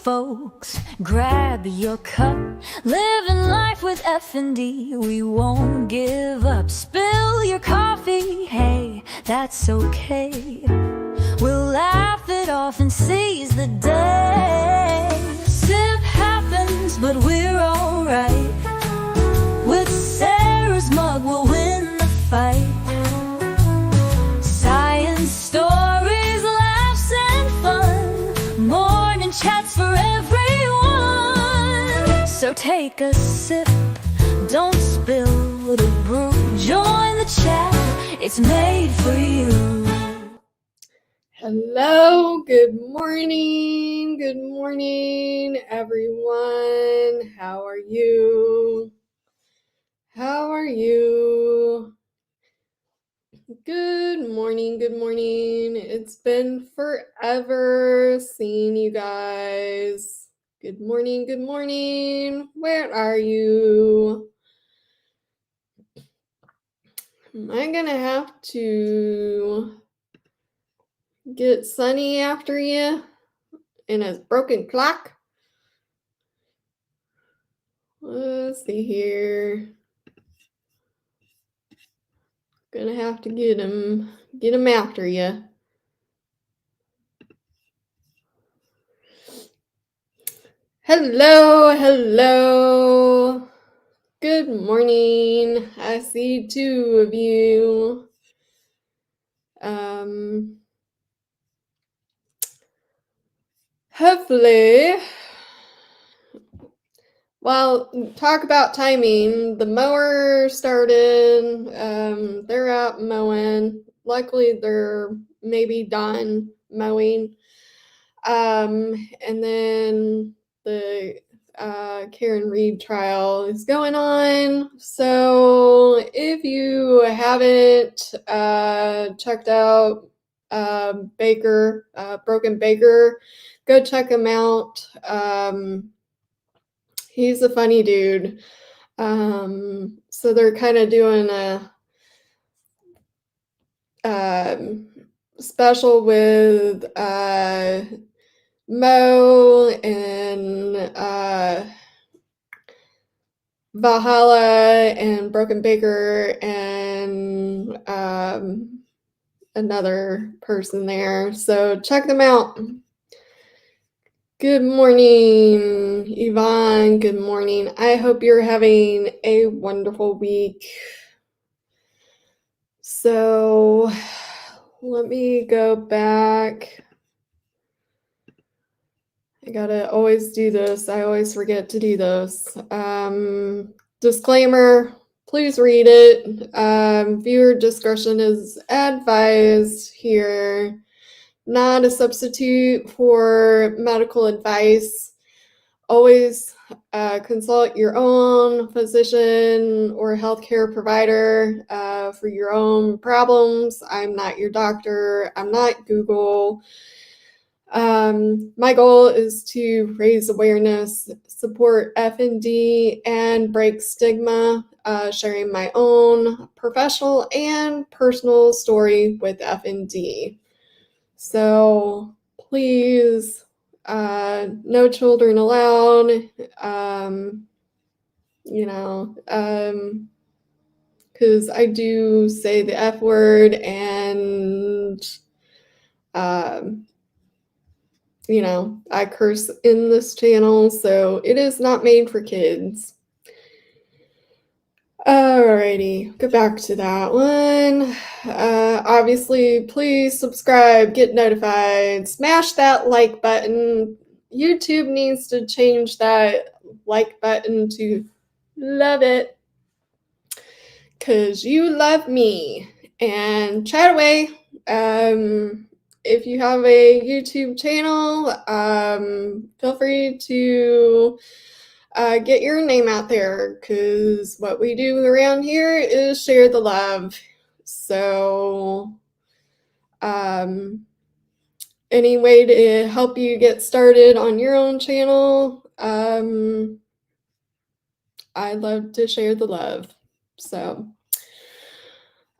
folks, grab your cup. Living life with F&D, we won't give up. Spill your coffee, hey, that's okay. We'll laugh it off and seize the day. Sip happens, but we're alright. With Sarah's mug, we'll win the fight. Science stories, laughs and fun. Morning chats for everyone. So take a sip, don't spill the brew. Join the chat, it's made for you. Hello, good morning, everyone. How are you? Good morning. It's been forever seeing you guys. Good morning. Where are you? Am I gonna have to get Sunny after you in his broken clock? Let's see here. Gonna have to get him after you. Hello. Good morning. I see two of you. Hopefully, well, talk about timing. The mower started. They're out mowing. Luckily, they're maybe done mowing. And then the Karen Reed trial is going on. So if you haven't checked out Broken Baker, go check him out. He's a funny dude. So they're kind of doing a special with Mo and Valhalla and Broken Baker and another person there. So check them out. Good morning, Yvonne. Good morning. I hope you're having a wonderful week. So let me go back. I gotta always do this. I always forget to do this. Disclaimer, please read it. Viewer discretion is advised here. Not a substitute for medical advice. Always consult your own physician or healthcare provider for your own problems. I'm not your doctor. I'm not Google. My goal is to raise awareness, support F&D, and break stigma, sharing my own professional and personal story with F&D. So please, no children allowed, because I do say the F word and, I curse in this channel, so it is not made for kids. Alrighty, go back to that one. Obviously, please subscribe, get notified, smash that like button. YouTube needs to change that like button to love it, because you love me. And chat away. If you have a YouTube channel, feel free to get your name out there, because what we do around here is share the love. So any way to help you get started on your own channel, I'd love to share the love. So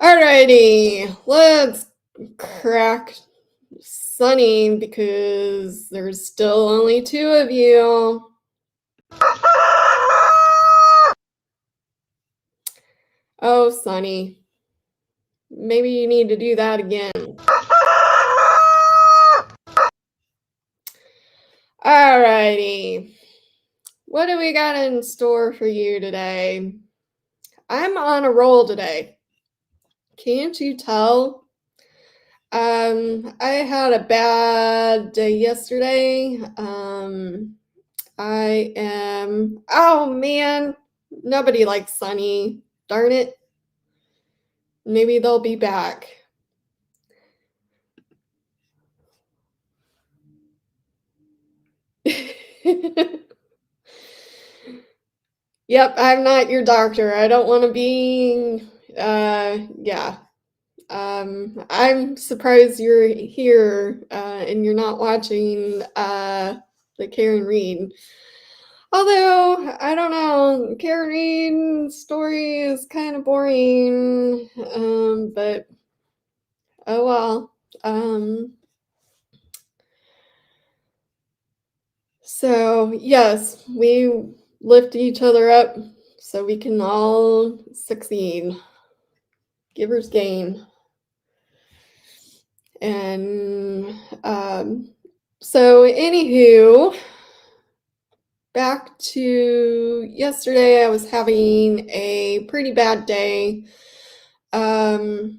alrighty, let's crack Sunny because there's still only two of you. Oh, Sunny. Maybe you need to do that again. Alrighty. What do we got in store for you today? I'm on a roll today. Can't you tell? I had a bad day yesterday. Oh man, nobody likes Sunny. Darn it. Maybe they'll be back. Yep, I'm not your doctor. I don't want to be, yeah. I'm surprised you're here and you're not watching the Karen Reed. Although, I don't know, Karen Reed's story is kind of boring, but oh well. So, yes, we lift each other up so we can all succeed. Givers gain. And so, anywho, back to yesterday, I was having a pretty bad day. I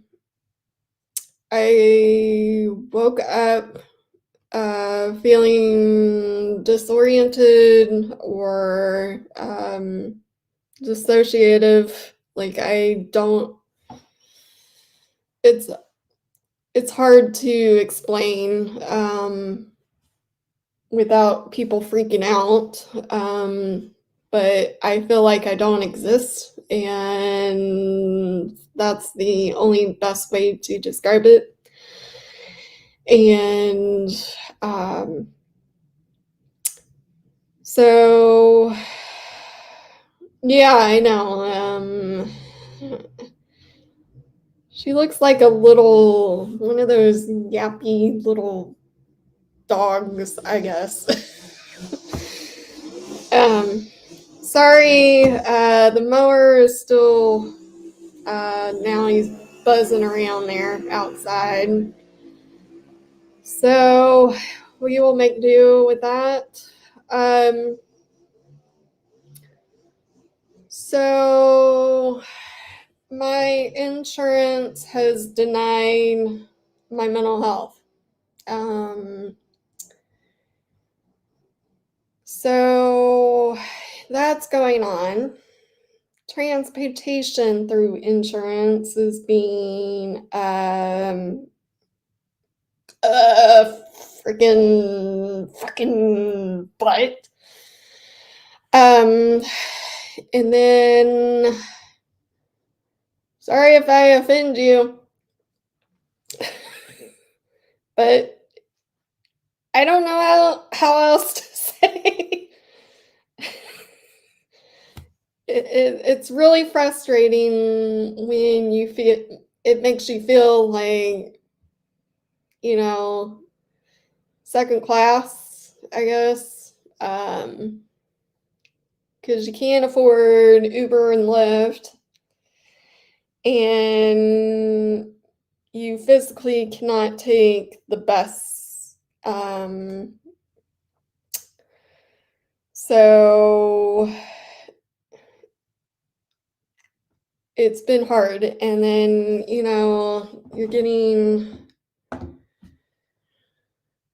woke up feeling disoriented or dissociative. Like it's hard to explain without people freaking out. But I feel like I don't exist, and that's the only best way to describe it. And so, yeah, I know. She looks like one of those yappy little dogs, I guess. Sorry, the mower is still, now he's buzzing around there outside. So we will make do with that. So my insurance has denied my mental health. So that's going on. Transportation through insurance is being freaking butt. And then, sorry if I offend you, but I don't know how else to say. It's really frustrating when it makes you feel like, second class, I guess, because you can't afford Uber and Lyft, and you physically cannot take the bus. So it's been hard, and then you're getting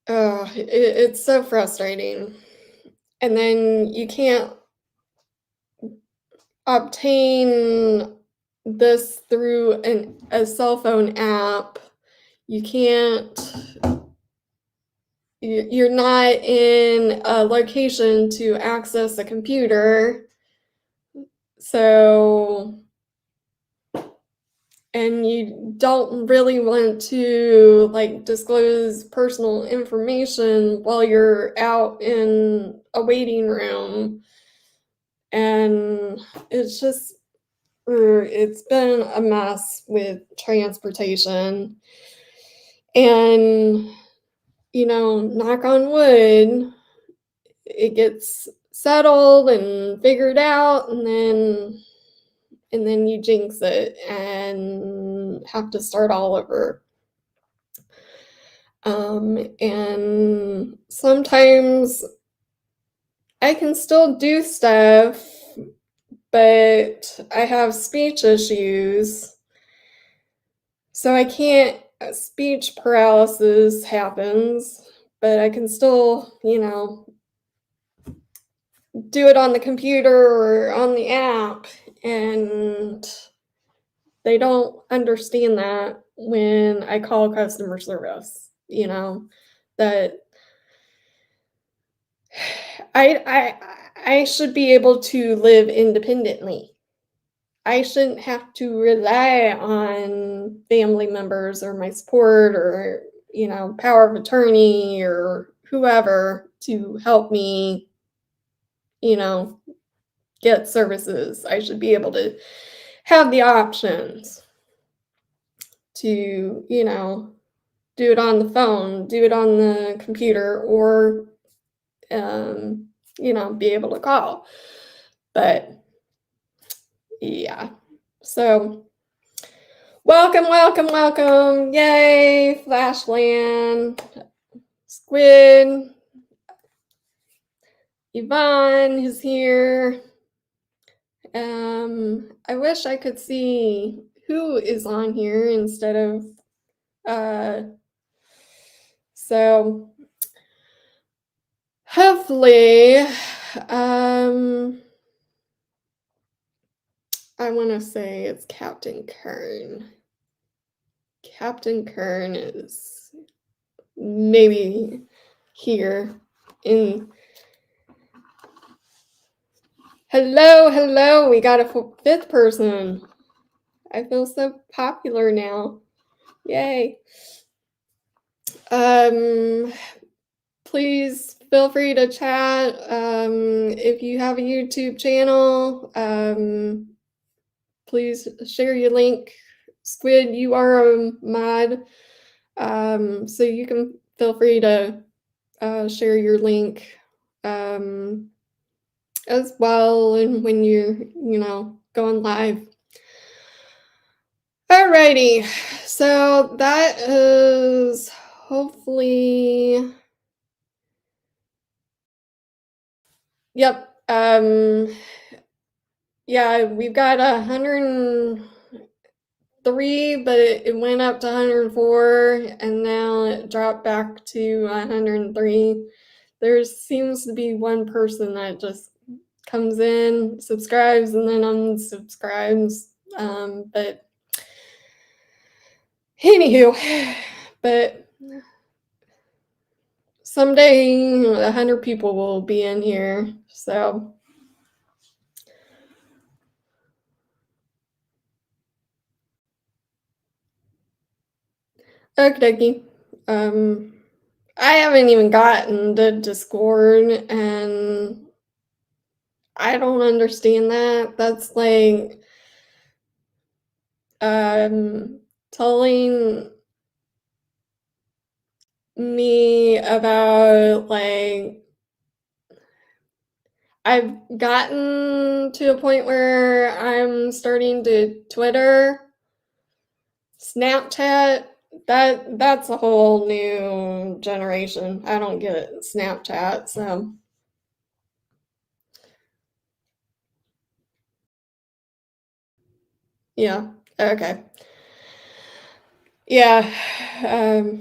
it's so frustrating, and then you can't obtain this through a cell phone app. You're not in a location to access a computer, so, and you don't really want to disclose personal information while you're out in a waiting room, and it's been a mess with transportation. And knock on wood, it gets settled and figured out, and then you jinx it and have to start all over. And sometimes I can still do stuff, but I have speech issues, so I can't. Speech paralysis happens, but I can still, do it on the computer or on the app, and they don't understand that when I call customer service, that I should be able to live independently. I shouldn't have to rely on family members or my support or, power of attorney or whoever to help me, get services. I should be able to have the options to, do it on the phone, do it on the computer, or, be able to call. But yeah, so welcome, welcome, welcome. Yay, Flashland, Squid, Yvonne is here. I wish I could see who is on here instead of so hopefully I want to say it's Captain Kern. Captain Kern is maybe here in. Hello, we got a fifth person. I feel so popular now. Yay. Please feel free to chat. If you have a YouTube channel, please share your link. Squid, you are a mod, so you can feel free to share your link as well, and when you're, going live. Alrighty, so that is hopefully, yep. Yeah, we've got 103, but it went up to 104, and now it dropped back to 103. There seems to be one person that just comes in, subscribes, and then unsubscribes. But anywho, but someday 100 people will be in here, so. Okey-dokey. I haven't even gotten to Discord, and I don't understand that. That's like telling me about, like, I've gotten to a point where I'm starting to Twitter, Snapchat. That's a whole new generation. I don't get Snapchat, so. Yeah, okay. Yeah,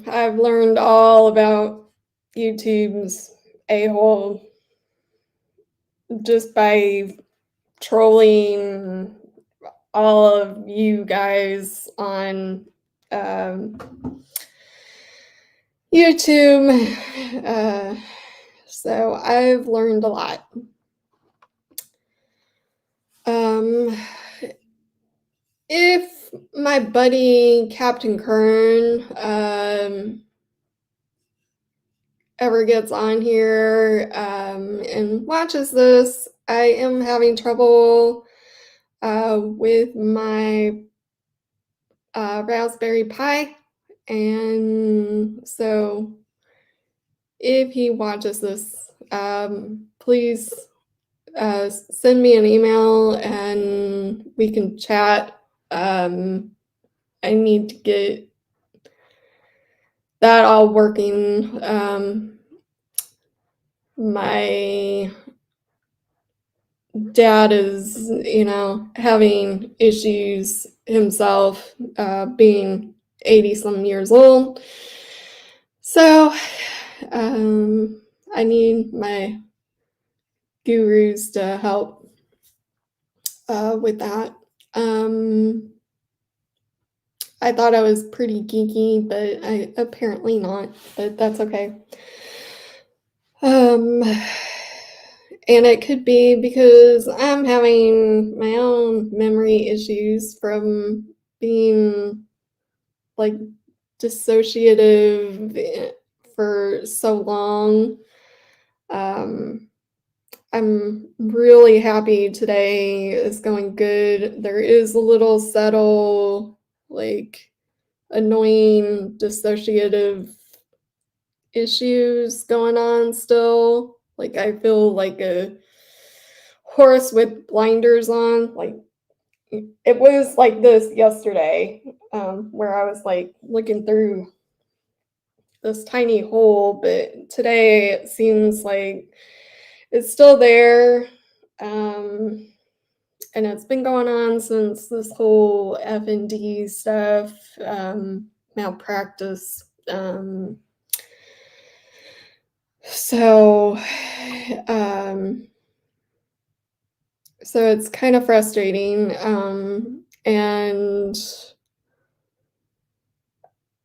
I've learned all about YouTube's a-hole just by trolling all of you guys on YouTube. So I've learned a lot. If my buddy Captain Kern ever gets on here and watches this, I am having trouble with my Raspberry Pi, and so if he watches this, please send me an email and we can chat. I need to get that all working. My dad is, having issues himself, being 80 some years old. So, I need my gurus to help with that. I thought I was pretty geeky, but apparently not, but that's okay. And it could be because I'm having my own memory issues from being like dissociative for so long. I'm really happy today is going good. There is a little subtle, like annoying dissociative issues going on still. Like I feel like a horse with blinders on. Like it was like this yesterday, where I was like looking through this tiny hole, but today it seems like it's still there. And it's been going on since this whole F&D stuff, malpractice. So, um, so it's kind of frustrating. And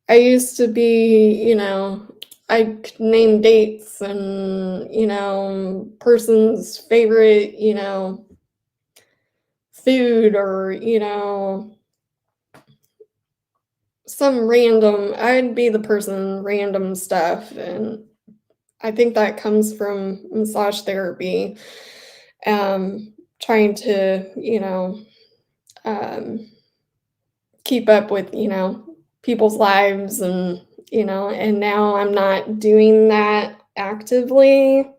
I used to be, I could name dates and, person's favorite, food or, some random, I'd be the person, random stuff. And I think that comes from massage therapy, trying to, keep up with, people's lives and now I'm not doing that actively.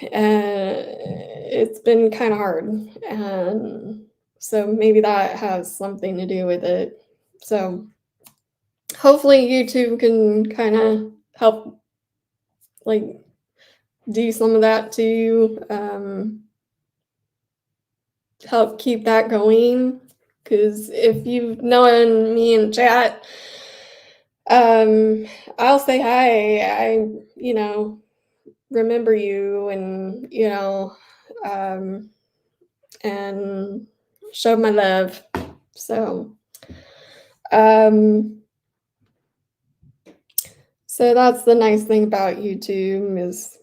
It's been kind of hard. And so maybe that has something to do with it. So hopefully YouTube can kind of help like do some of that too. Help keep that going. Because if you've known me in chat, I'll say hi. Remember you and show my love. So, so that's the nice thing about YouTube is,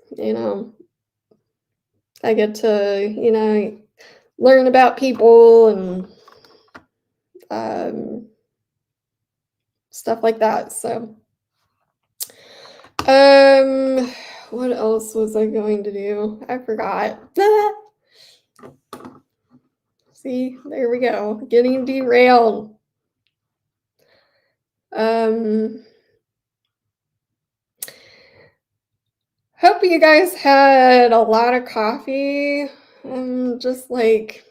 I get to, learn about people and stuff like that. So, what else was I going to do? I forgot. See, there we go. Getting derailed. Hope you guys had a lot of coffee. Just like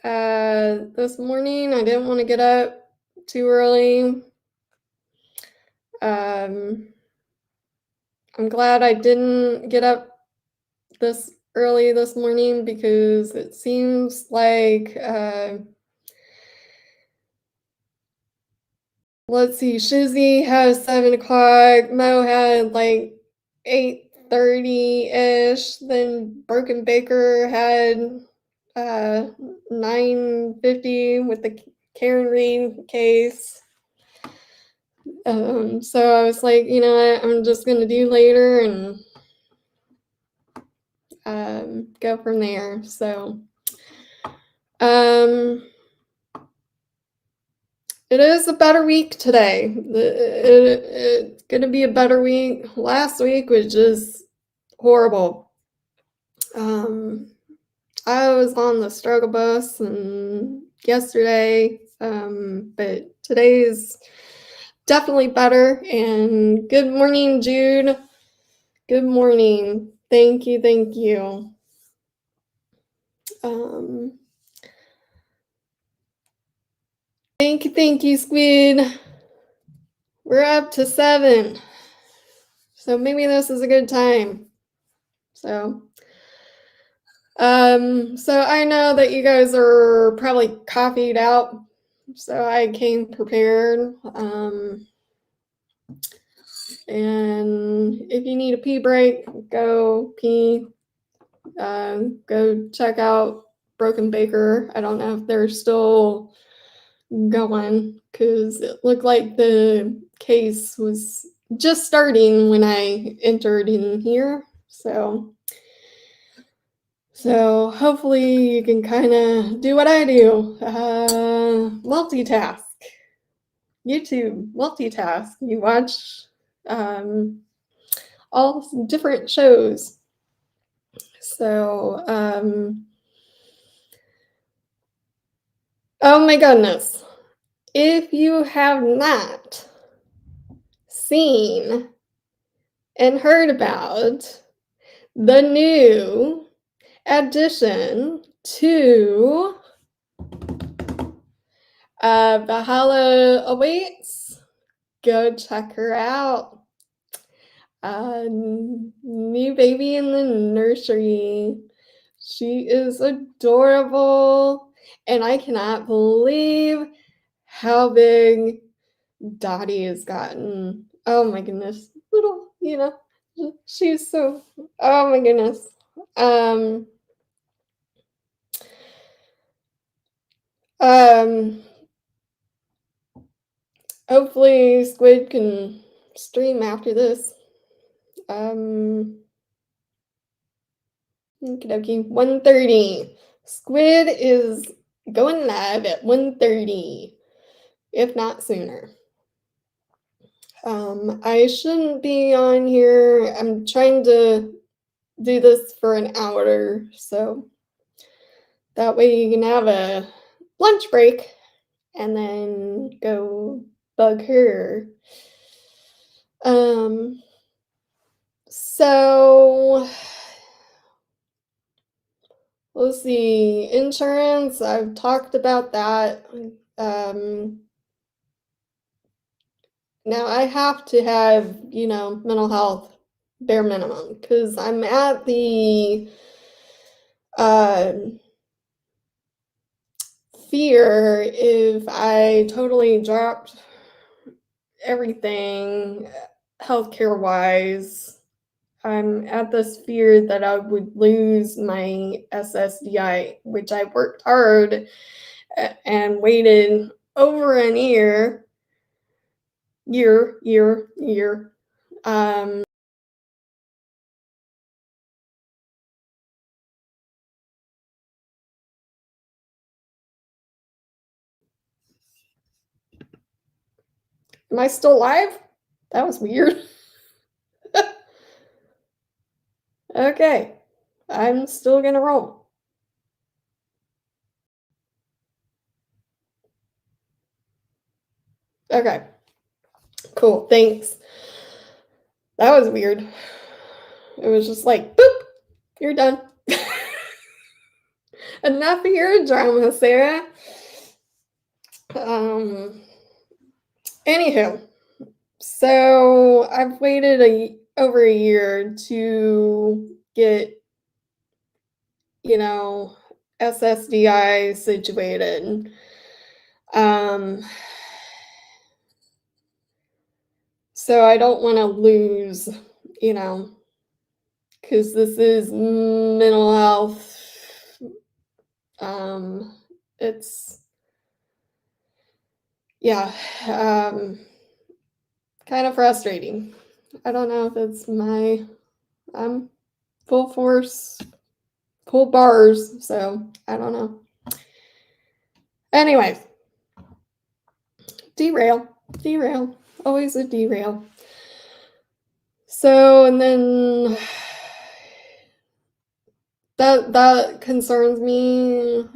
this morning, I didn't want to get up too early. I'm glad I didn't get up this early this morning because it seems like let's see, Shizzy has 7 o'clock, Mo had like 8:30-ish, then Broken Baker had 9:50 with the Karen Reed case. So I was like, you know what, I'm just gonna do later and go from there. So it is a better week today. It's gonna be a better week. Last week was just horrible. I was on the struggle bus and yesterday, but today's definitely better. And good morning, Jude. Good morning. Thank you. Thank you. Thank you, Squid. We're up to 7. So maybe this is a good time. So I know that you guys are probably coffeeed out. So I came prepared. And if you need a pee break, go pee. Go check out Broken Baker. I don't know if they're still going because it looked like the case was just starting when I entered in here. So hopefully you can kind of do what I do, multitask. YouTube, multitask. You watch all different shows. So, oh my goodness. If you have not seen and heard about the new addition to Valhalla Awaits, go check her out. New baby in the nursery. She is adorable, and I cannot believe how big Dottie has gotten. Oh my goodness. Little, she's so, oh my goodness. Hopefully Squid can stream after this. Okie dokie, 1:30. Squid is going live at 1:30, if not sooner. I shouldn't be on here. I'm trying to do this for an hour, so that way you can have a lunch break and then go bug her. So let's see, insurance, I've talked about that. Now I have to have, mental health bare minimum because I'm at the fear if I totally dropped everything healthcare wise. I'm at this fear that I would lose my SSDI, which I worked hard and waited over an year. Am I still live? That was weird. Okay, I'm still gonna roll. Okay, cool, thanks. That was weird. It was just like, boop, you're done. Enough of your drama, Sarah. Anywho, so I've waited over a year to get, SSDI situated. So I don't want to lose, because this is mental health. It's, yeah, kind of frustrating. I don't know if it's I'm full force, full bars, so I don't know. Anyways, derail, always a derail. So, and then that concerns me.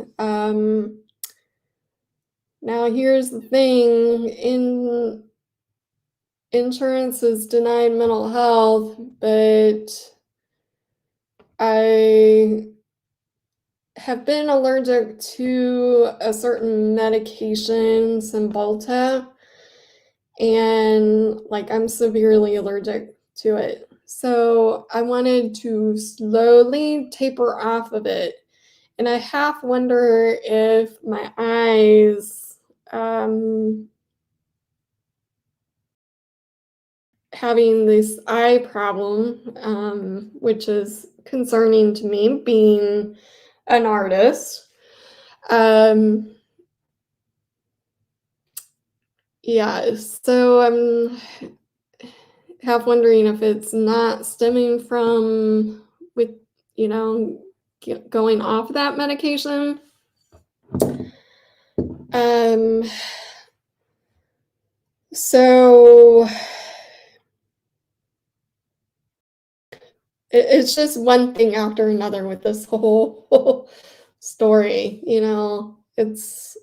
Now here's the thing, insurance is denied mental health, but I have been allergic to a certain medication, Cymbalta, and like I'm severely allergic to it. So I wanted to slowly taper off of it. And I half wonder if my eyes, having this eye problem, which is concerning to me, being an artist. Um, yeah, so I'm half wondering if it's not stemming from with, you know, going off that medication. Um, so it's just one thing after another with this whole story, you know, it's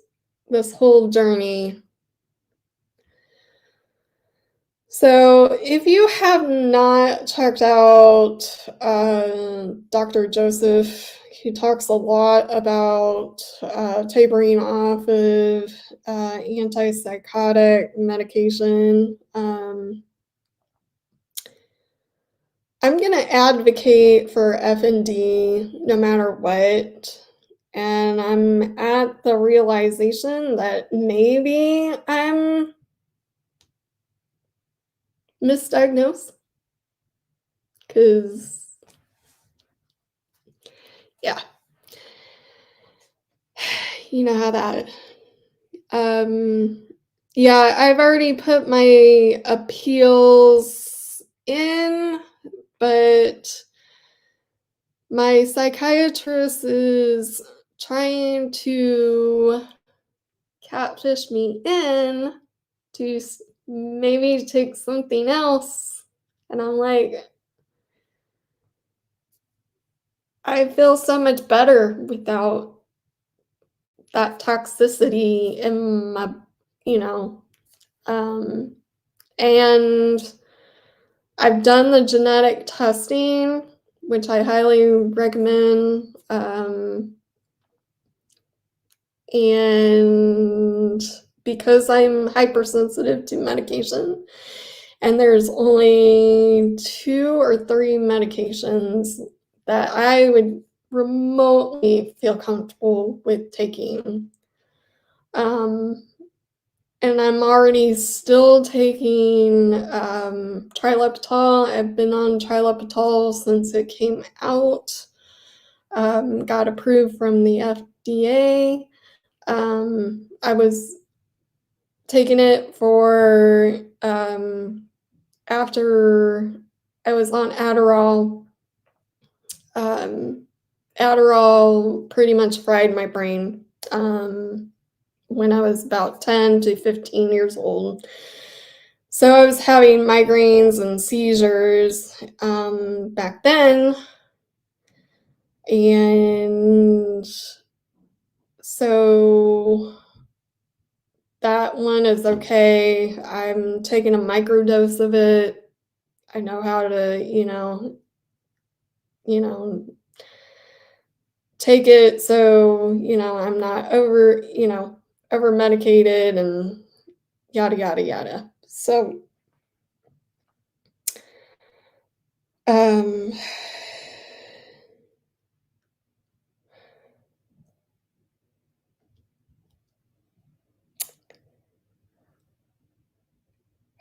this whole journey. So if you have not checked out Dr. Joseph, he talks a lot about tapering off of antipsychotic medication. I'm going to advocate for FND no matter what. And I'm at the realization that maybe I'm misdiagnosed. Because, yeah, you know how that. Yeah, I've already put my appeals in, but my psychiatrist is trying to catfish me in to maybe take something else. And I'm like, I feel so much better without that toxicity in my, you know, and I've done the genetic testing, which I highly recommend. And because I'm hypersensitive to medication, and there's only 2 or 3 medications that I would remotely feel comfortable with taking. And I'm already still taking trilopitol. I've been on trilopitol since it came out. Got approved from the FDA. I was taking it for after I was on Adderall. Adderall pretty much fried my brain when I was about 10 to 15 years old. So I was having migraines and seizures back then. And so that one is okay. I'm taking a microdose of it. I know how to, take it so, I'm not over medicated and yada yada yada. So um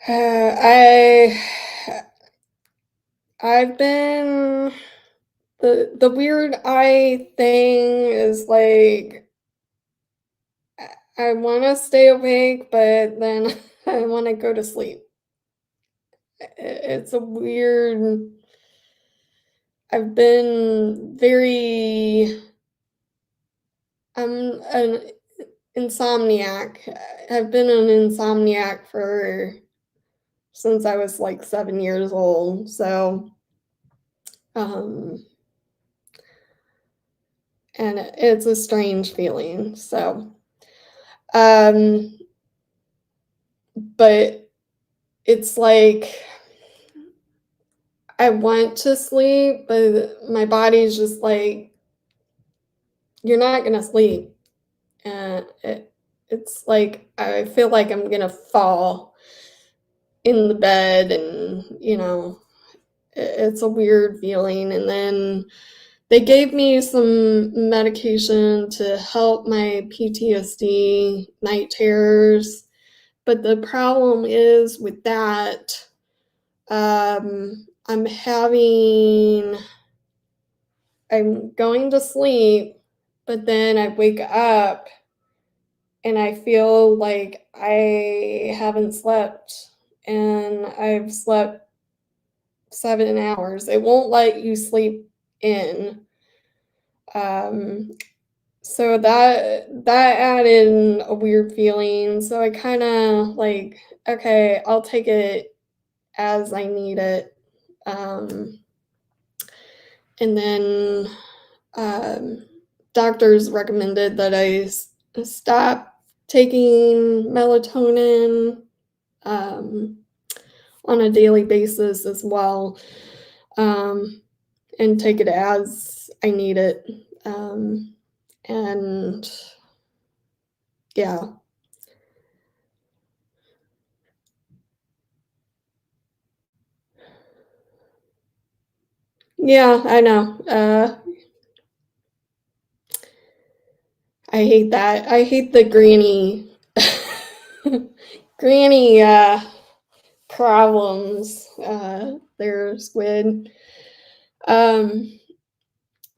I I've been the weird eye thing is like I want to stay awake, but then I want to go to sleep. It's a weird. I've been very. I'm an insomniac. I've been an insomniac for since I was like 7 years old. So, um, and it's a strange feeling. So, but it's like I want to sleep, but my body's just like, you're not gonna sleep. And it's like I feel like I'm gonna fall in the bed, and it's a weird feeling. And then they gave me some medication to help my PTSD night terrors, but the problem is with that, I'm going to sleep, but then I wake up and I feel like I haven't slept, and I've slept 7 hours. It won't let you sleep in. Um, so that added a weird feeling. So I kind of like, okay, I'll take it as I need it. And then doctors recommended that I stop taking melatonin on a daily basis as well, and take it as I need it. And yeah. Yeah, I know. I hate that. I hate the granny problems there, squid. Um,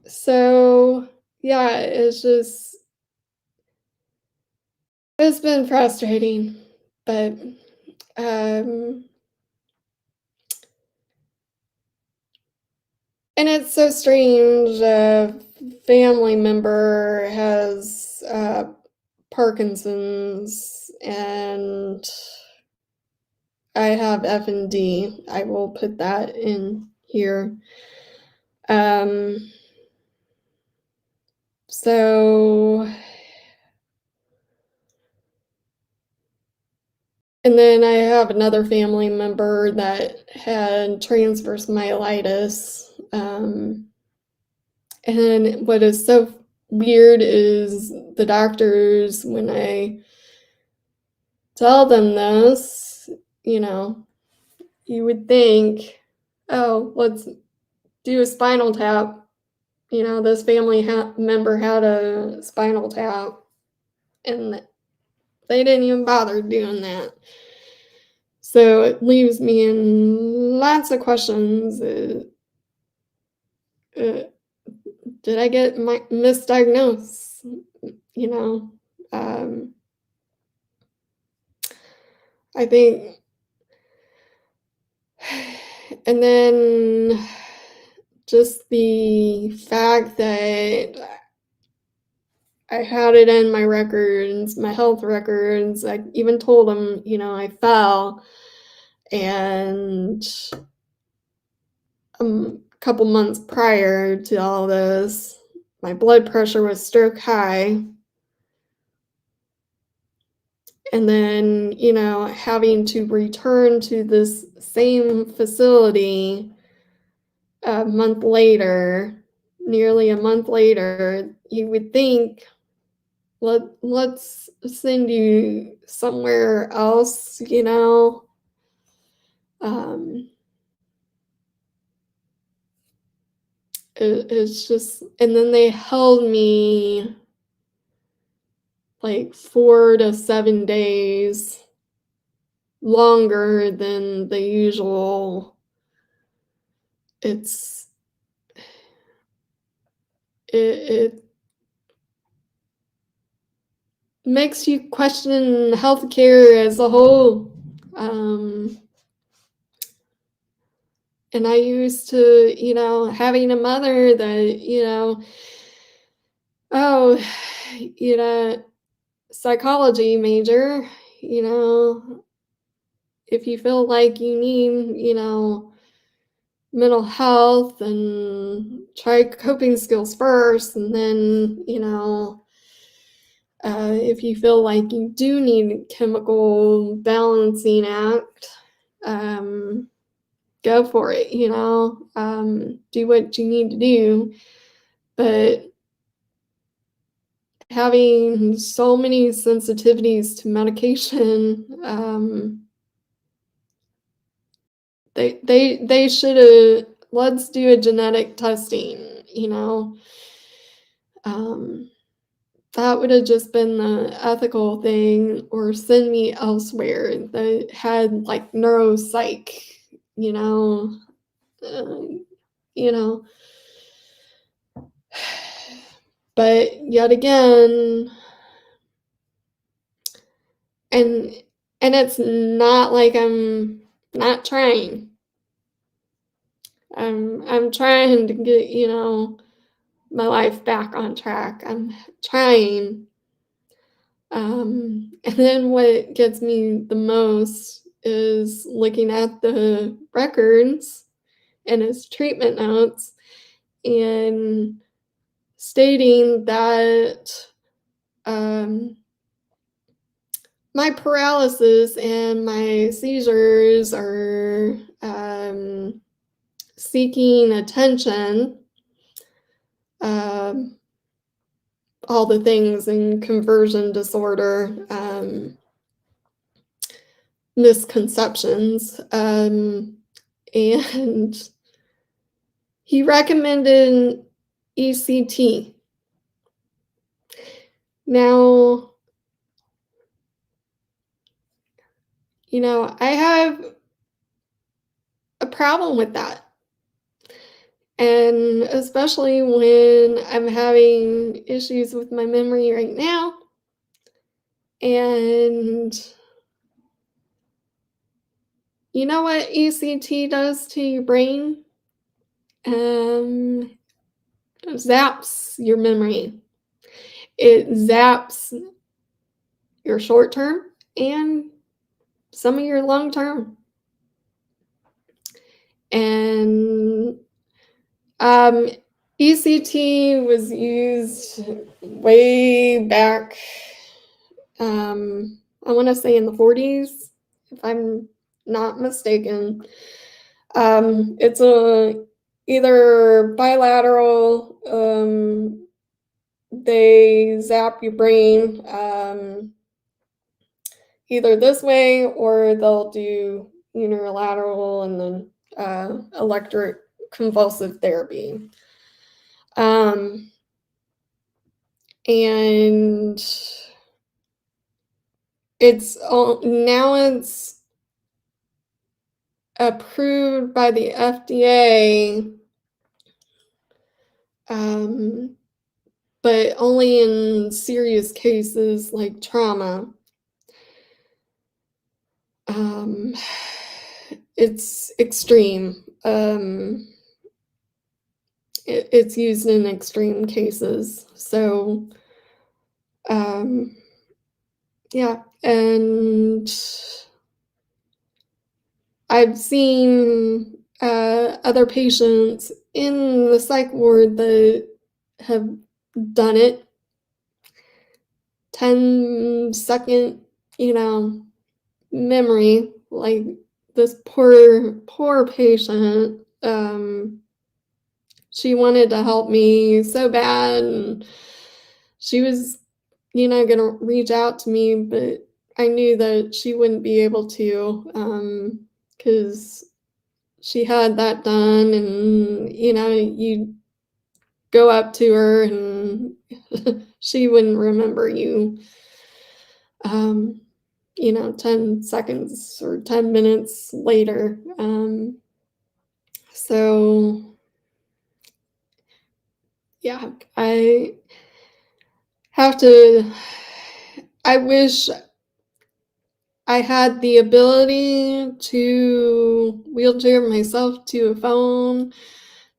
so yeah, it's been frustrating, but um and it's so strange. A family member has Parkinson's, and I have F&D. I will put that in here. Um, so, and then I have another family member that had transverse myelitis. And what is so weird is the doctors, when I tell them this, you know, you would think, oh, let's do a spinal tap. This family member had a spinal tap, and they didn't even bother doing that. So it leaves me in lots of questions. Uh, did I get misdiagnosed? You know, um, I think, and then just the fact that I had it in my records, my health records. I even told them, I fell, and a couple months prior to all this, my blood pressure was stroke high. And then, having to return to this same facility a month later, nearly a month later, you would think, let's send you somewhere else, Um, it's just, and then they held me like 4 to 7 days longer than the usual. It's it makes you question healthcare as a whole. And I used to, having a mother that, oh, psychology major, if you feel like you need, mental health, and try coping skills first, and then, if you feel like you do need chemical balancing act, go for it, do what you need to do. But having so many sensitivities to medication, they should have, let's do a genetic testing, um, that would have just been the ethical thing, or send me elsewhere that had like neuropsych, you know, uh, you know. But yet again, and it's not like I'm not trying. I'm trying to get, my life back on track. I'm trying. And then what gets me the most is looking at the records and his treatment notes and stating that um, my paralysis and my seizures are seeking attention, um, all the things in conversion disorder, misconceptions, and he recommended ECT. Now, I have a problem with that. And especially when I'm having issues with my memory right now. And you know what ECT does to your brain? Zaps your memory. It zaps your short term and some of your long term. And ECT was used way back, I want to say in the 40s, if I'm not mistaken. It's either bilateral, they zap your brain either this way, or they'll do unilateral and then electric convulsive therapy. And it's approved by the FDA, but only in serious cases like trauma. It's extreme. It's used in extreme cases. So, yeah, and I've seen other patients in the psych ward that have done it. 10-second, memory, like this poor patient. She wanted to help me so bad, and she was, gonna reach out to me, but I knew that she wouldn't be able to, because she had that done, and you go up to her and she wouldn't remember you. 10 seconds or 10 minutes later. So yeah, I wish I had the ability to wheelchair myself to a phone.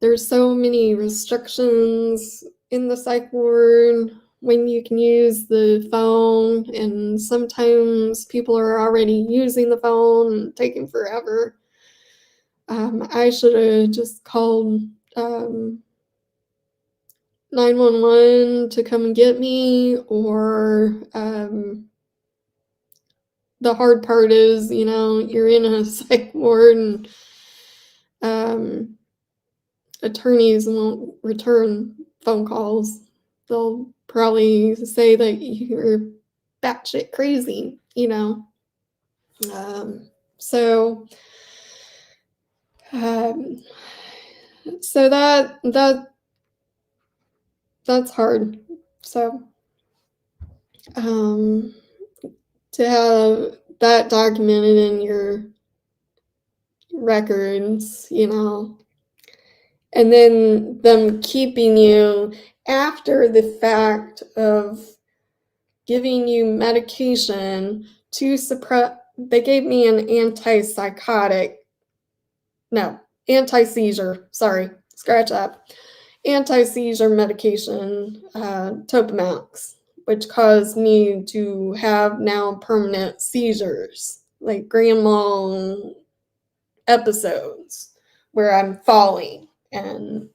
There's so many restrictions in the psych ward when you can use the phone, and sometimes people are already using the phone and taking forever. I should have just called 911 to come and get me, or the hard part is, you're in a psych ward and attorneys won't return phone calls. They'll probably say that you're batshit crazy, So, so that's hard. So, to have that documented in your records, and then them keeping you after the fact of giving you medication to suppress. They gave me an anti-seizure, sorry, scratch that, anti-seizure medication, Topamax, which caused me to have now permanent seizures, like grand mal episodes where I'm falling and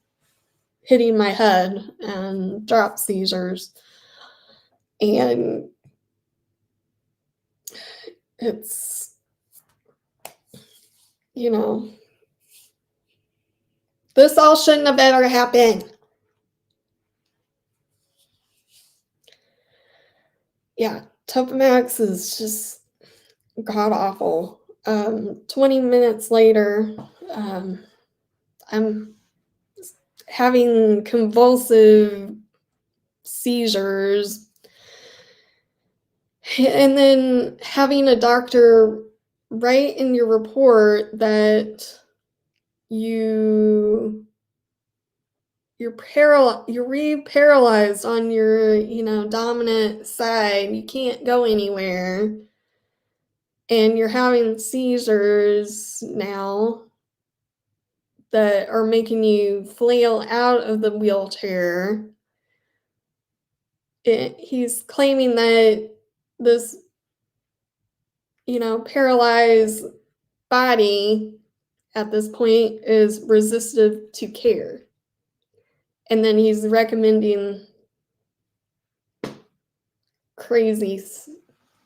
hitting my head and drop seizures. And it's, this all shouldn't have ever happened. Yeah, Topamax is just god awful. 20 minutes later, I'm having convulsive seizures, and then having a doctor write in your report that you're re-paralyzed on your, dominant side. You can't go anywhere. And you're having seizures now that are making you flail out of the wheelchair. He's claiming that this, paralyzed body at this point is resistive to care. And then he's recommending crazy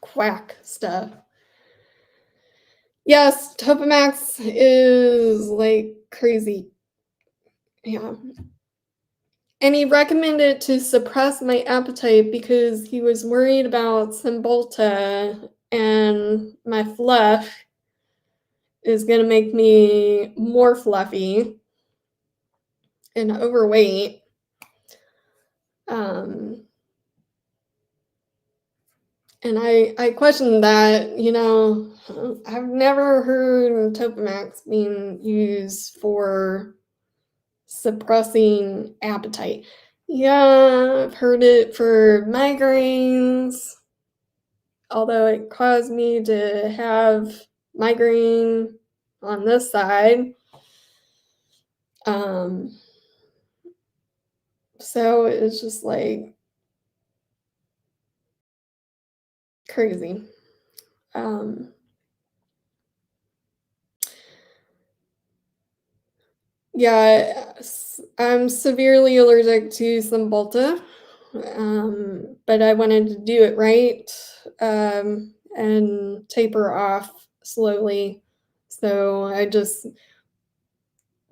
quack stuff. Yes, Topamax is like crazy. Yeah. And he recommended to suppress my appetite because he was worried about Cymbalta, and my fluff is going to make me more fluffy and overweight. And I questioned that, I've never heard Topamax being used for suppressing appetite. Yeah, I've heard it for migraines, although it caused me to have migraine on this side. So it's just like crazy. Yeah, I'm severely allergic to Cymbalta, but I wanted to do it right, and taper off slowly. So I just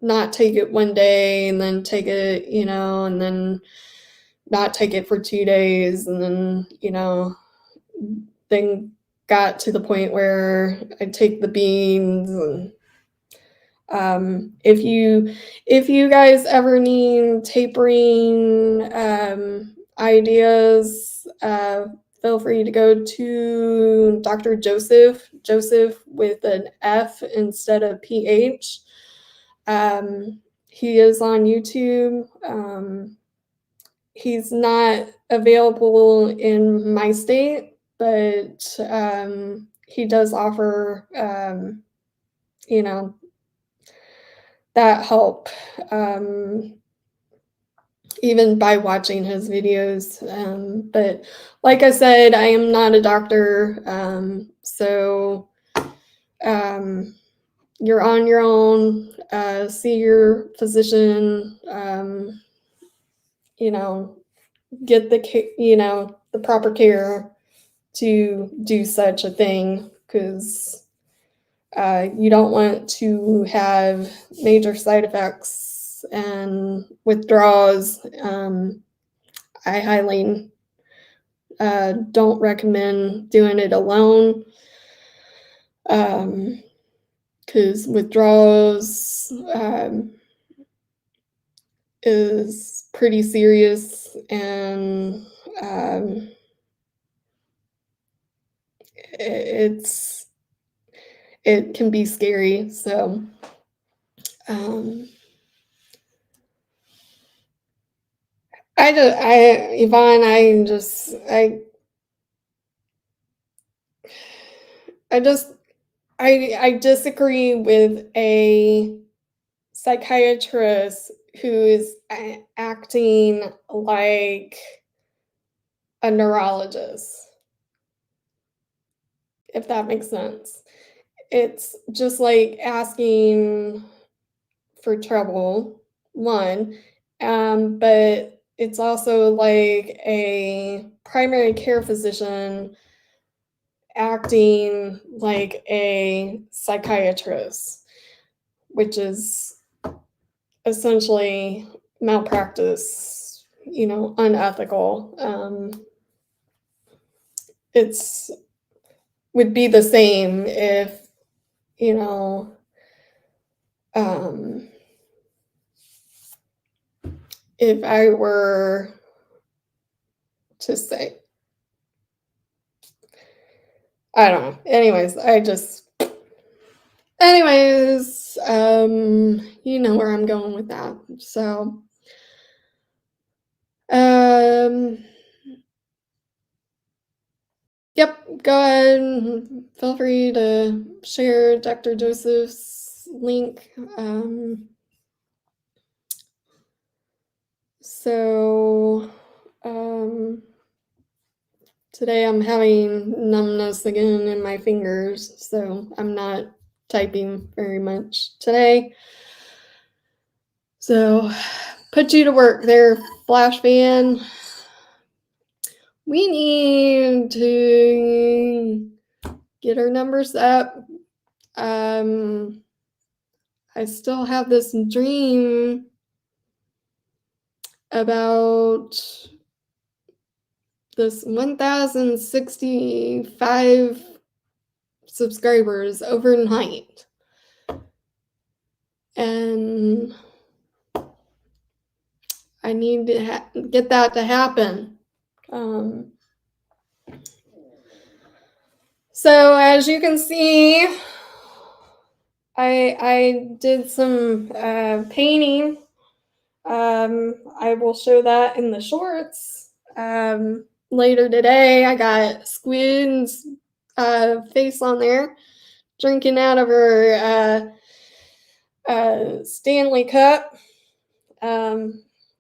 not take it one day and then take it, and then not take it for 2 days, and then, then got to the point where I take the beans. And if you guys ever need tapering ideas, feel free to go to Dr. Joseph with an F instead of PH. He is on YouTube. He's not available in my state, but he does offer, that help, even by watching his videos. But like I said, I am not a doctor, so you're on your own. See your physician. Get the proper care to do such a thing, because you don't want to have major side effects and withdrawals. I highly don't recommend doing it alone, because withdrawals is pretty serious, and it can be scary. So Yvonne, I disagree with a psychiatrist who is acting like a neurologist, if that makes sense. It's just like asking for trouble, one, but it's also like a primary care physician acting like a psychiatrist, which is essentially malpractice, unethical. It's would be the same if, if I were to say, I don't know. Anyways, you know where I'm going with that. So, yep, go ahead. Feel free to share Dr. Joseph's link. Today I'm having numbness again in my fingers, so I'm not typing very much today. So, put you to work there, Flash Fan. We need to get our numbers up. I still have this dream about this 1,065 subscribers overnight. And I need to get that to happen. So as you can see, I did some painting. I will show that in the shorts. Later today, I got Squid's face on there, drinking out of her Stanley cup.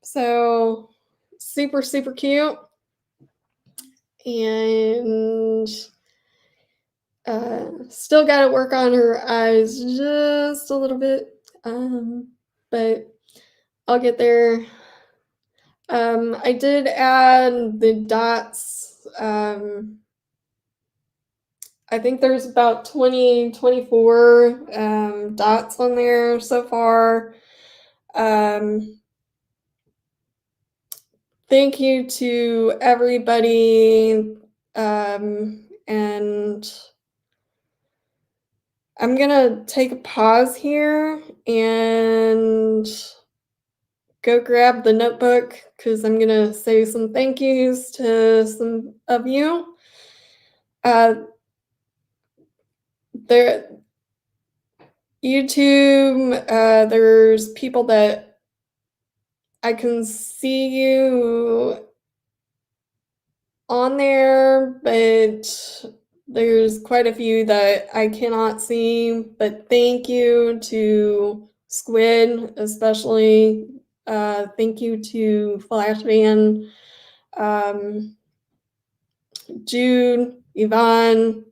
So super, super cute. And still got to work on her eyes just a little bit. But I'll get there. I did add the dots. I think there's about 24 dots on there so far. Thank you to everybody. And I'm gonna take a pause here and go grab the notebook because I'm gonna say some thank yous to some of you. YouTube, there's people that I can see you on there, but there's quite a few that I cannot see. But thank you to Squid, especially. Thank you to Flash Van, Jude, Yvonne.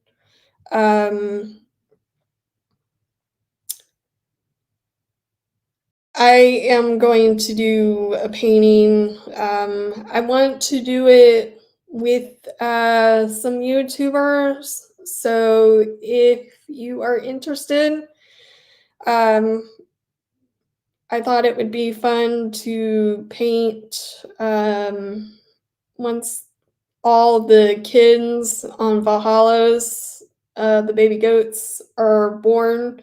I am going to do a painting. I want to do it with some YouTubers. So if you are interested, I thought it would be fun to paint once all the kids on Valhalla's, the baby goats, are born,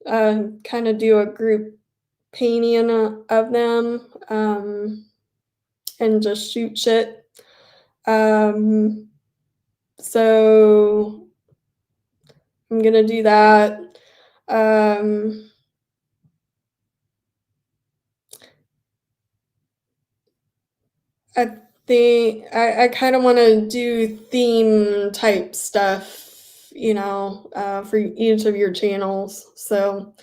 kind of do a group painting of them, and just shoot shit. So I'm gonna do that. I think I kind of want to do theme type stuff, for each of your channels. So,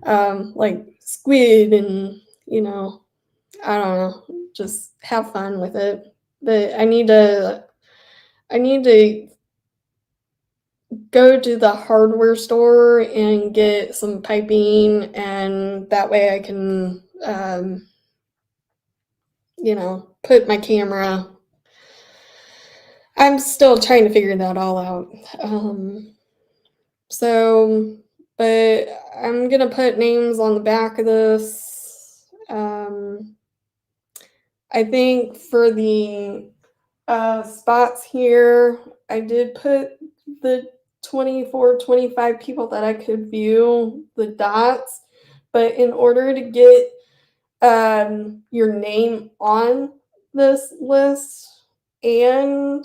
like squid and, I don't know, just have fun with it. But I need to go to the hardware store and get some piping, and that way I can, put my camera. I'm still trying to figure that all out. So, but I'm gonna put names on the back of this. I think for the spots here, I did put the 24, 25 people that I could view the dots, but in order to get your name on this list and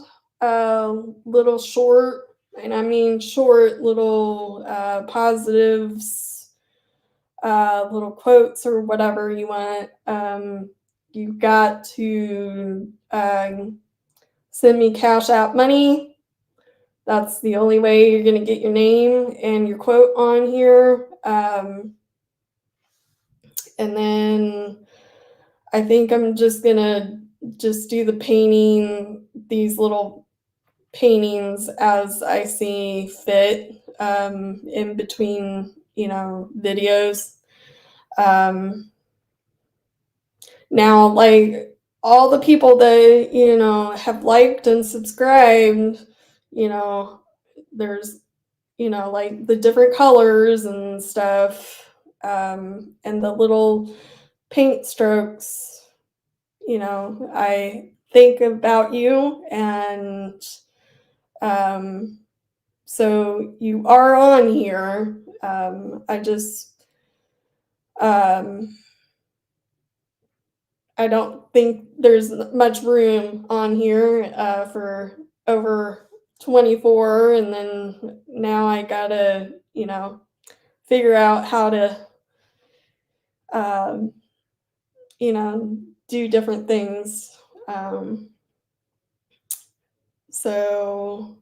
little short, and I mean short little positives, little quotes or whatever you want, you've got to send me Cash App money. That's the only way you're going to get your name and your quote on here. And then I think I'm just going to just do the painting, these little paintings as I see fit, in between, videos. Now, like all the people that, have liked and subscribed, there's, like the different colors and stuff, and the little paint strokes, I think about you, and so you are on here. I don't think there's much room on here for over 24, and then now I gotta, figure out how to, um, do different things. So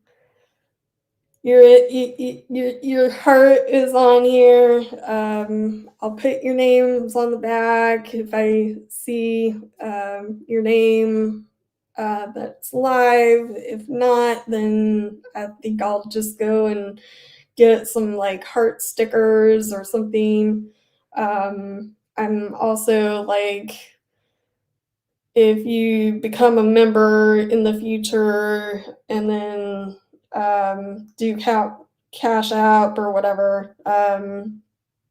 your heart is on here. I'll put your names on the back if I see your name that's live. If not, then I think I'll just go and get some like heart stickers or something. I'm also like, if you become a member in the future and then do Cash App or whatever,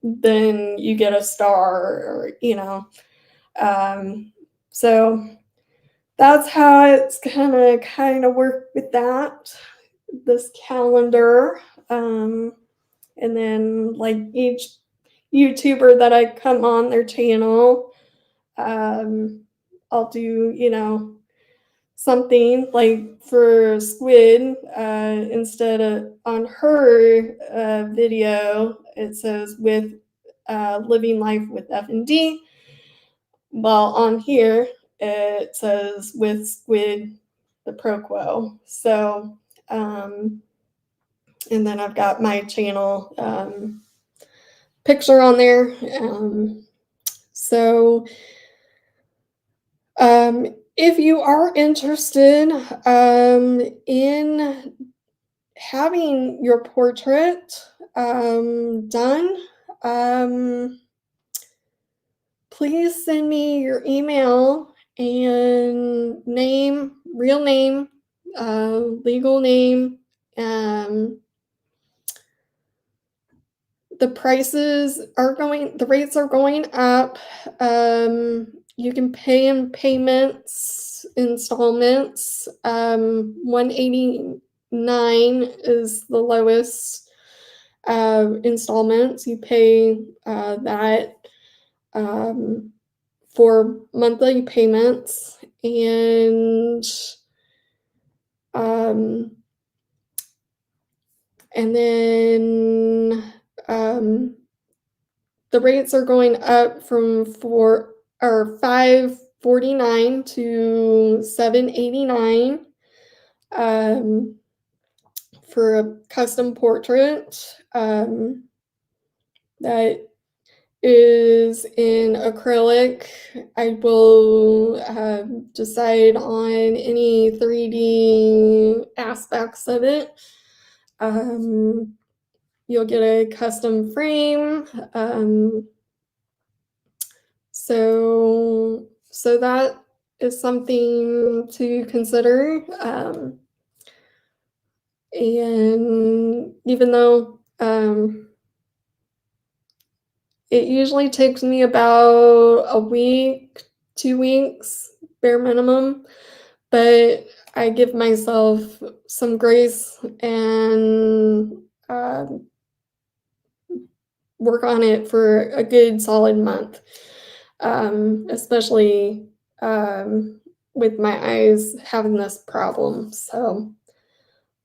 then you get a star, or so that's how it's gonna kind of work with this calendar. And then like each YouTuber that I come on their channel, I'll do, something like for Squid, instead of on her video, it says with living life with F&D. Well, on here, it says with Squid, the Proquo. So, and then I've got my channel picture on there. So, if you are interested in having your portrait done, please send me your email and name, real name, legal name, The rates are going up. You can pay in installments. $189 is the lowest installments. You pay that for monthly payments, and then the rates are going up from $549 to $789 for a custom portrait that is in acrylic. I will decide on any 3D aspects of it. You'll get a custom frame. So that is something to consider. And even though it usually takes me about a week, 2 weeks, bare minimum, but I give myself some grace and work on it for a good solid month, especially with my eyes having this problem. So,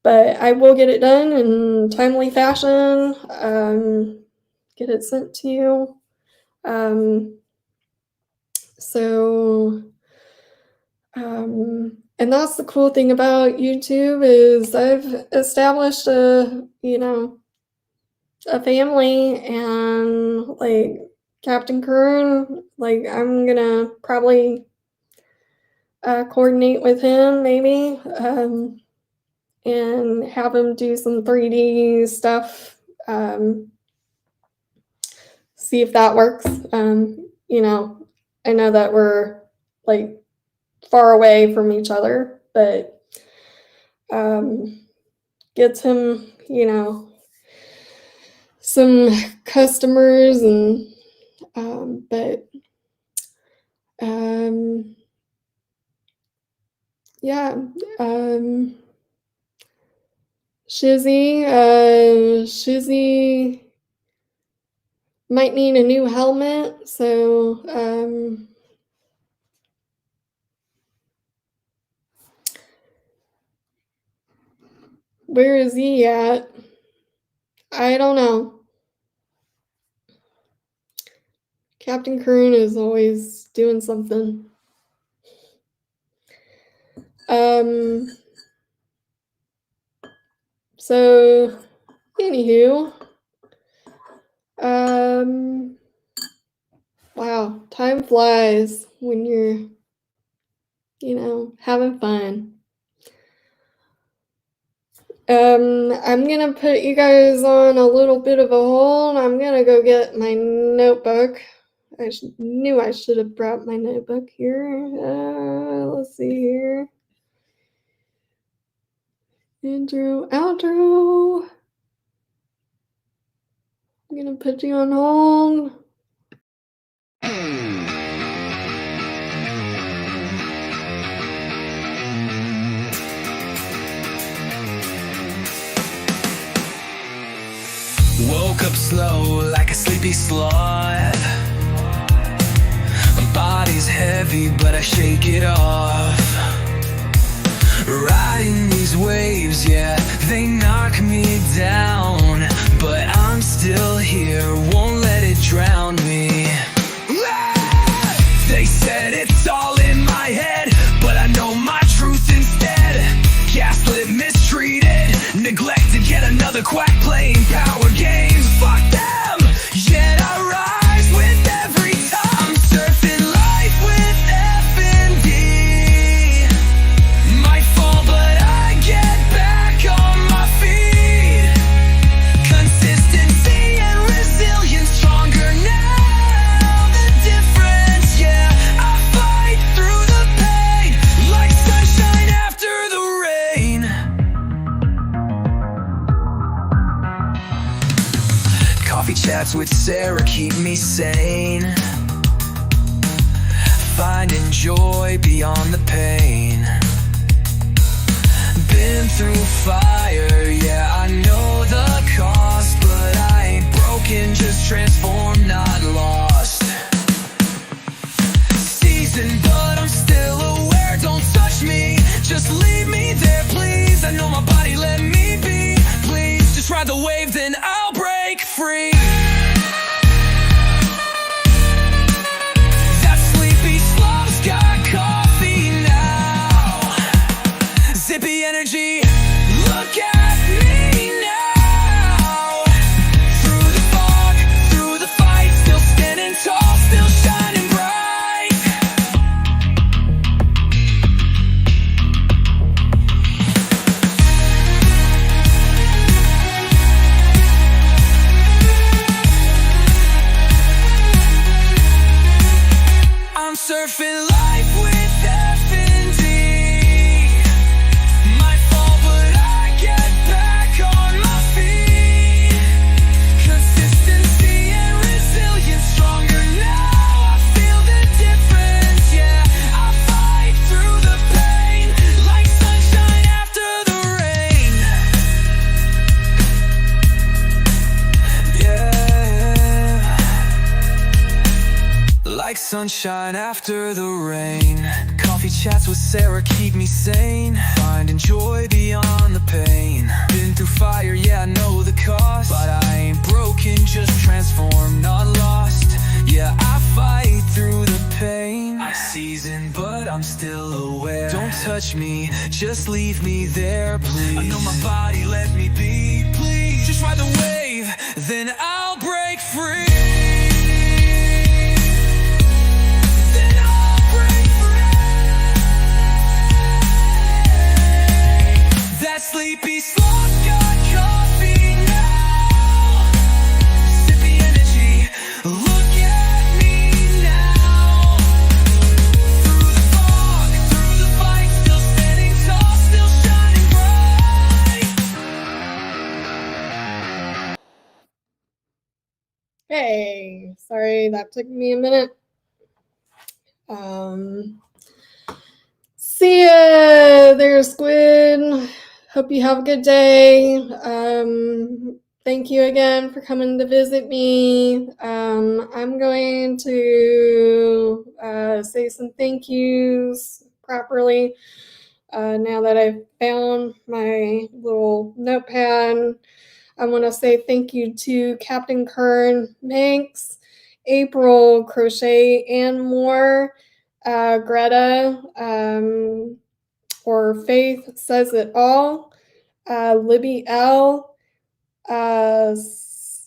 but I will get it done in timely fashion, get it sent to you. And that's the cool thing about YouTube is I've established a family, and like Captain Kern, like I'm gonna probably coordinate with him maybe, and have him do some 3D stuff, see if that works. I know that we're like far away from each other, but gets him, some customers, and Shizzy might need a new helmet, so where is he at? I don't know. Captain Kern is always doing something. So anywho, wow, time flies when you're, having fun. I'm gonna put you guys on a little bit of a hold. I'm gonna go get my notebook. I knew I should have brought my notebook here. Let's see here. Intro, outro. I'm gonna put you on hold. Woke up slow like a sleepy sloth. My body's heavy but I shake it off. Riding these waves, yeah, they knock me down, but I'm still here, won't let it drown me. They said it's all in my head, but I know my truth instead. Gaslit, mistreated, neglected, yet another quack playing power games. Fuck them, yet I rise with every time. Surfing life with F&D. Might fall, but I get back on my feet. Consistency and resilience, stronger now. The difference, yeah, I fight through the pain like sunshine after the rain. chats with Sarah keep me sane, finding joy beyond the pain. Been through fire, yeah, I know the cost, but I ain't broken, just transformed, not lost. Seasoned, but I'm still aware, don't touch me, just leave me there, please. I know my body, let me be, please. Just ride the wave, then I'll break free. That sleepy slum's got coffee now. Zippy energy, look at me now. Through the fog, through the fight, still standing tall, still shining bright. I'm surfing life with F&D. Might fall, but I get back on my feet. Consistency and resilience, stronger now. I feel the difference, yeah. I fight through the pain, like sunshine after the rain. Yeah. Like sunshine after the rain. Coffee chats with Sarah keep me sane, finding joy beyond the pain. Been through fire, yeah, I know the cost, but I ain't broken, just transformed, not lost. Yeah, I fight through the pain. I'm seasoned, but I'm still aware. Don't touch me, just leave me there, please. I know my body, let me be, please. Just ride the wave, then I'll break free. Then I'll break free. That sleepy sloth got coffee now. Zippy energy, look at me now. Through the fog, through the fight, still standing tall, still shining bright. Hey, sorry that took me a minute. See ya there, Squid. Hope you have a good day. Thank you again for coming to visit me. I'm going to say some thank yous properly now that I've found my little notepad. I want to say thank you to Captain Kern, Manx, April, Crochet, and more, Greta, or Faith Says It All, Libby L, S.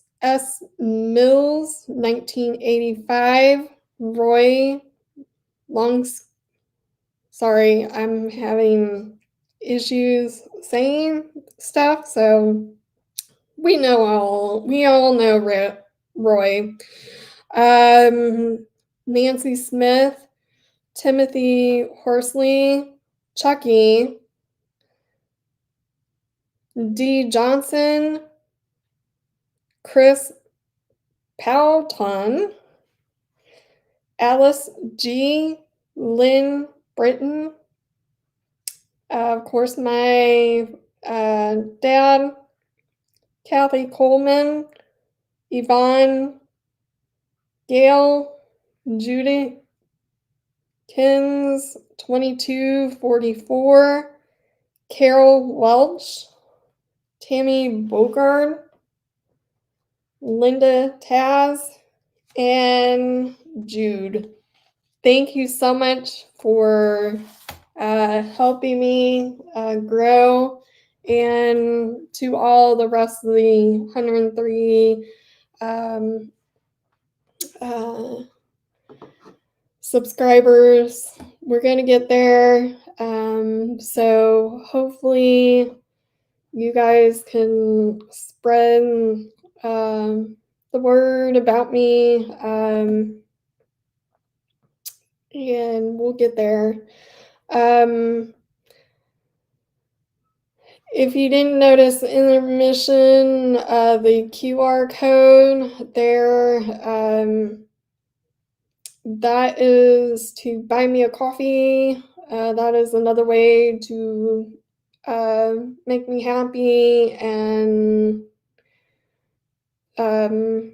Mills, 1985, Roy Longs. Sorry, I'm having issues saying stuff, so we all know Roy. Nancy Smith, Timothy Horsley, Chucky, D. Johnson, Chris Powelton, Alice G. Lynn Britton, of course, my dad, Kathy Coleman, Yvonne, Gail, Judy Kins, 2244, Carol Welch, Tammy Bogard, Linda Taz, and Jude. Thank you so much for helping me grow, and to all the rest of the 103 subscribers. We're going to get there. So hopefully you guys can spread the word about me, and we'll get there. If you didn't notice intermission, the QR code there, that is to buy me a coffee. That is another way to make me happy, and and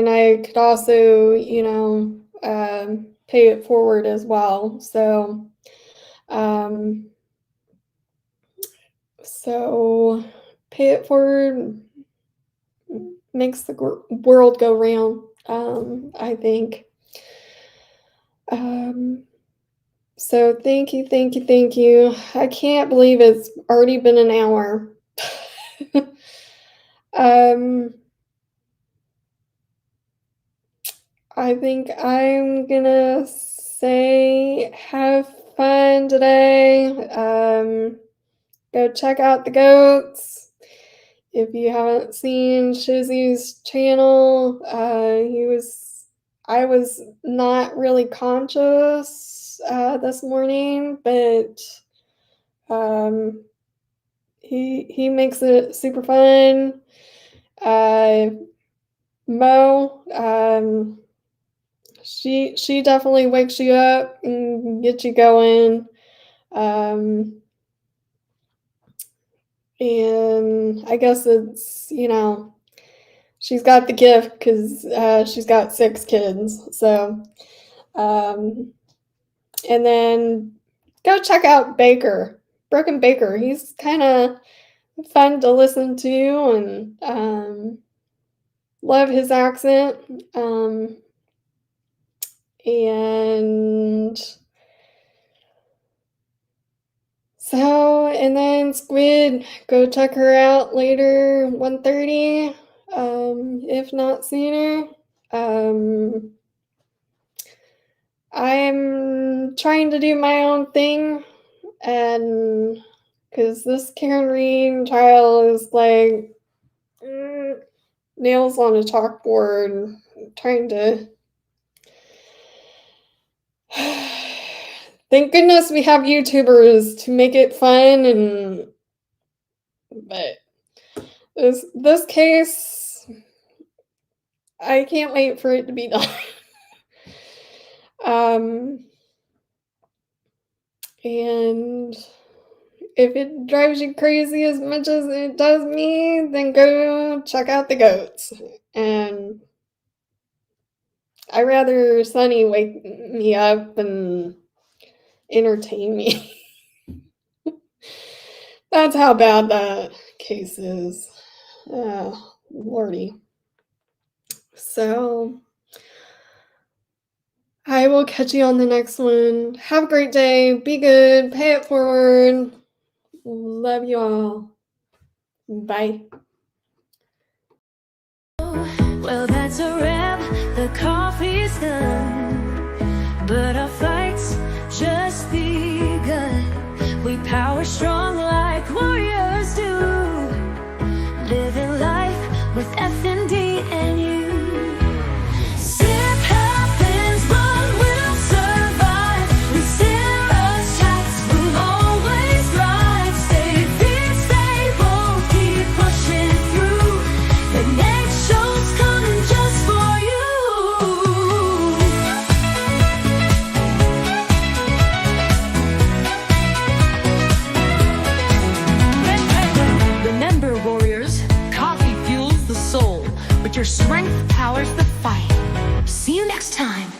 I could also, pay it forward as well. So pay it forward makes the world go round, I think. So thank you, thank you, thank you. I can't believe it's already been an hour. I think I'm gonna say have fun today. Go check out the goats. If you haven't seen Shizzy's channel, I was not really conscious this morning, but he makes it super fun. Mo, she definitely wakes you up and gets you going. And I guess it's, she's got the gift because she's got 6 kids. So, and then go check out Broken Baker. He's kind of fun to listen to, and love his accent. And then Squid, go check her out later, 1:30, if not sooner. I'm trying to do my own thing, and because this Karen Reed trial is like nails on a chalkboard, trying to. Thank goodness we have YouTubers to make it fun, but this case, I can't wait for it to be done. And if it drives you crazy as much as it does me, then go check out the goats. And I'd rather Sunny wake me up and entertain me. That's how bad that case is. Oh, Lordy. So I will catch you on the next one. Have a great day. Be good. Pay it forward. Love you all. Bye. Well, that's a wrap. The coffee's done, but our fight's just begun. We power strong like warriors do, living life with F&D and you. Sip happens, but we'll survive. We serious chats, we'll always thrive. Stay fit, stay bold, keep pushing through. The next show's coming just for you. Remember, warriors, coffee fuels the soul, but your strength powers the fight. See you next time.